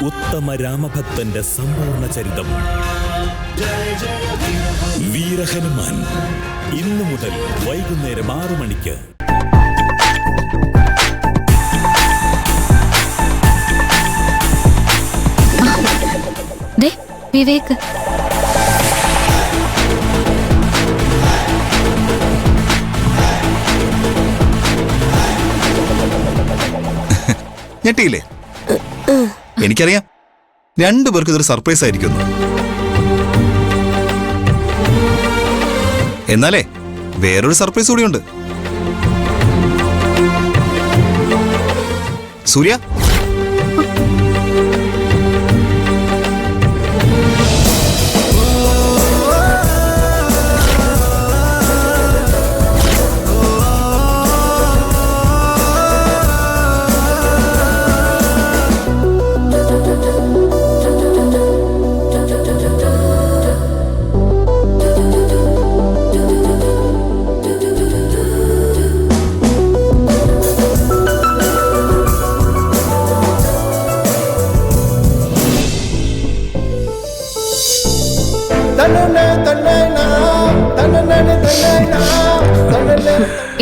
ഉത്തമ രാമഭക്തന്റെ സമ്പൂർണ്ണ ചരിതം. വീരഹനുമാൻ ഇന്നു മുതൽ വൈകുന്നേരം 6 മണിക്ക്. വിവേക്, ഞെട്ടിയില്ലേ? എനിക്കറിയാം, രണ്ടുപേർക്ക് ഇതൊരു സർപ്രൈസ് ആയിരിക്കുന്നു. എന്നാലേ വേറൊരു സർപ്രൈസ് കൂടിയുണ്ട്. സൂര്യ,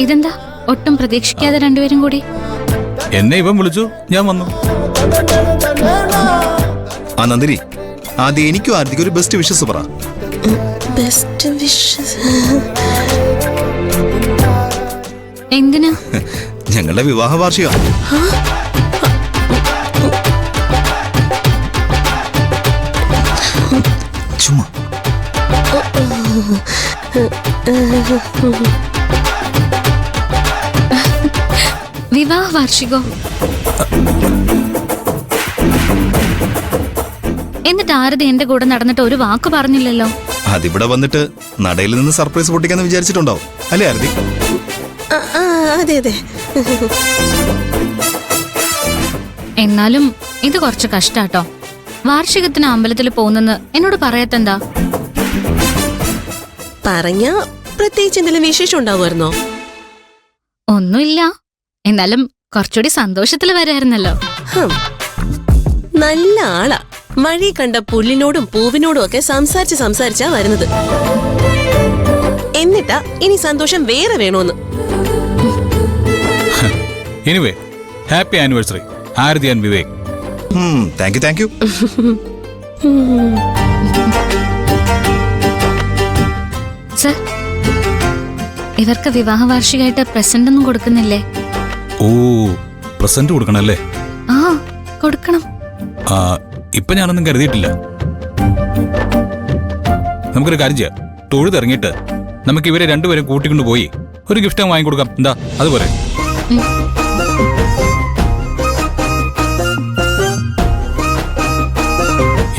ഇതെന്താ ഒട്ടും പ്രതീക്ഷിക്കാതെ രണ്ടുപേരും കൂടി? എന്നെ ഇവൻ വിളിച്ചു, ഞാൻ വന്നു. ആ നന്ദിനി, ആദ്യം എനിക്കും ആദ്യം ഒരു ബെസ്റ്റ് വിഷസ് പറ. ബെസ്റ്റ് വിഷസ് എന്തിനാ? ഞങ്ങളുടെ വിവാഹ വാർഷികം. ചുമ്മാ വിവാഹ വാർഷികോ? എന്നിട്ട് ആരതി എന്റെ കൂടെ നടന്നിട്ട് ഒരു വാക്ക് പറഞ്ഞില്ലല്ലോ. അതിവിടെ വന്നിട്ട് നടയിൽ നിന്ന് സർപ്രൈസ് പൊട്ടിക്കാന്ന് വിചാരിച്ചിട്ടുണ്ടാവും അല്ലേ ആരതി? അതെ അതെ. എന്നാലും ഇത് കുറച്ച് കഷ്ടാട്ടോ. വാർഷികത്തിന് അമ്പലത്തിൽ പോകുന്നെന്ന് എന്നോട് പറയാത്തെന്താ? പറഞ്ഞ പ്രത്യേകിച്ച് എന്തെങ്കിലും വിശേഷം ഉണ്ടാവുമായിരുന്നോ? ഒന്നുമില്ല, എന്നാലും കുറച്ചുകൂടി സന്തോഷത്തിൽ വരായിരുന്നല്ലോ. നല്ല ആളാ. വഴി കണ്ട പുല്ലിനോടും പൂവിനോടും ഒക്കെ സംസാരിച്ചാ വരുന്നത്. എന്നിട്ടാ ഇനി സന്തോഷം വേറെ വേണോന്ന്. Anyway, happy anniversary Arathi and Vivek. Thank you. Sir, ഇവർക്ക് വിവാഹ വാർഷികമായിട്ട് പ്രസന്റ് ഒന്നും കൊടുക്കുന്നില്ലേ? ഓ, പ്രസന്റ് കൊടുക്കണല്ലേ? ആ, കൊടുക്കണം. ഇപ്പൊ ഞാനൊന്നും കരുതിയിട്ടില്ല. നമുക്കൊരു കാര്യം ചെയ്യാം, തൊഴുതിറങ്ങിയിട്ട് നമുക്ക് ഇവരെ രണ്ടുപേരും കൂട്ടിക്കൊണ്ട് പോയി ഒരു ഗിഫ്റ്റ് വാങ്ങിക്കൊടുക്കാം. എന്താ അതുപോലെ?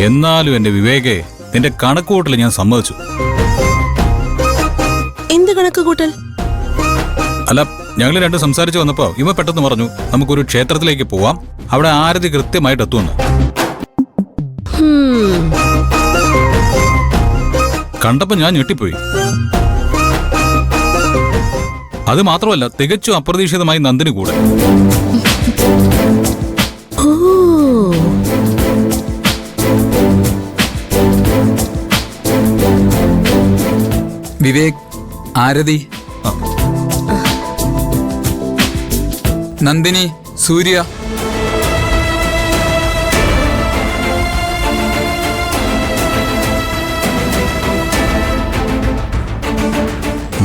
എന്നാലും എന്റെ വിവേകെ, നിന്റെ കണക്കുകൂട്ടൽ ഞാൻ സമ്മതിച്ചു. എന്ത് കണക്കുകൂട്ടൽ? അല്ല, ഞങ്ങൾ രണ്ടും സംസാരിച്ചു വന്നപ്പോ ഇവ പെട്ടെന്ന് പറഞ്ഞു നമുക്കൊരു ക്ഷേത്രത്തിലേക്ക് പോവാം, അവിടെ ആരതി കൃത്യമായിട്ട് എത്തുമെന്ന്. കണ്ടപ്പോ ഞാൻ ഞെട്ടിപ്പോയി. അത് മാത്രമല്ല, തികച്ചും അപ്രതീക്ഷിതമായി നന്ദിനി കൂടെ. വിവേക്, ആരതി, നന്ദിനി, സൂര്യ.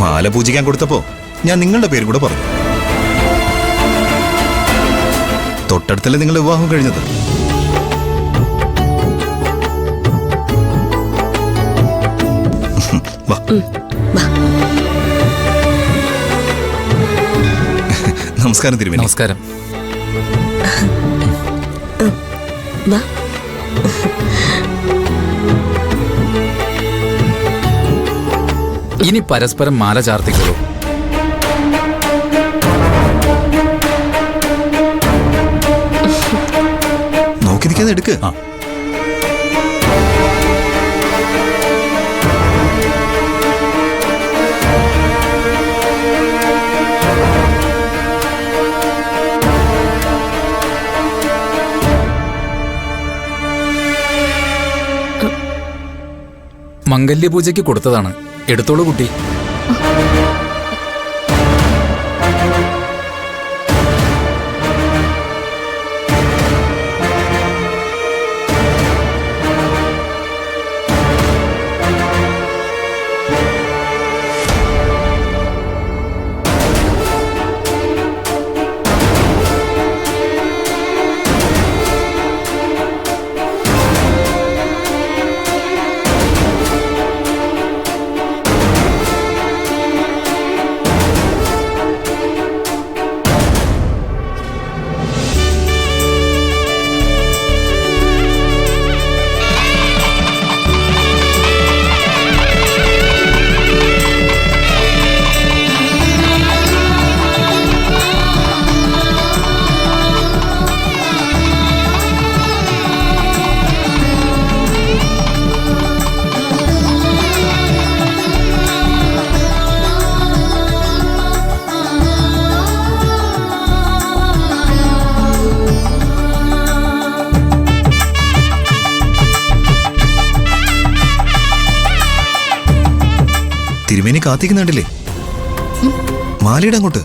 മാല പൂജിക്കാൻ കൊടുത്തപ്പോ ഞാൻ നിങ്ങളുടെ പേര് കൂടെ പറഞ്ഞു. തൊട്ടടുത്തല്ലേ നിങ്ങളുടെ വിവാഹം കഴിഞ്ഞത്. നമസ്കാരം തിരുമേനി. നമസ്കാരം. ഇനി പരസ്പരം മാല ചാർത്തിക്കോളൂ. നോക്കി നിൽക്കാതെ എടുക്ക്. മംഗല്യപൂജയ്ക്ക് കൊടുത്തതാണ്. എടുത്തോളൂ കുട്ടി. തിരുമേനി കാത്തിക്കുന്നുണ്ടല്ലേ? മാലയുടെ അങ്ങോട്ട്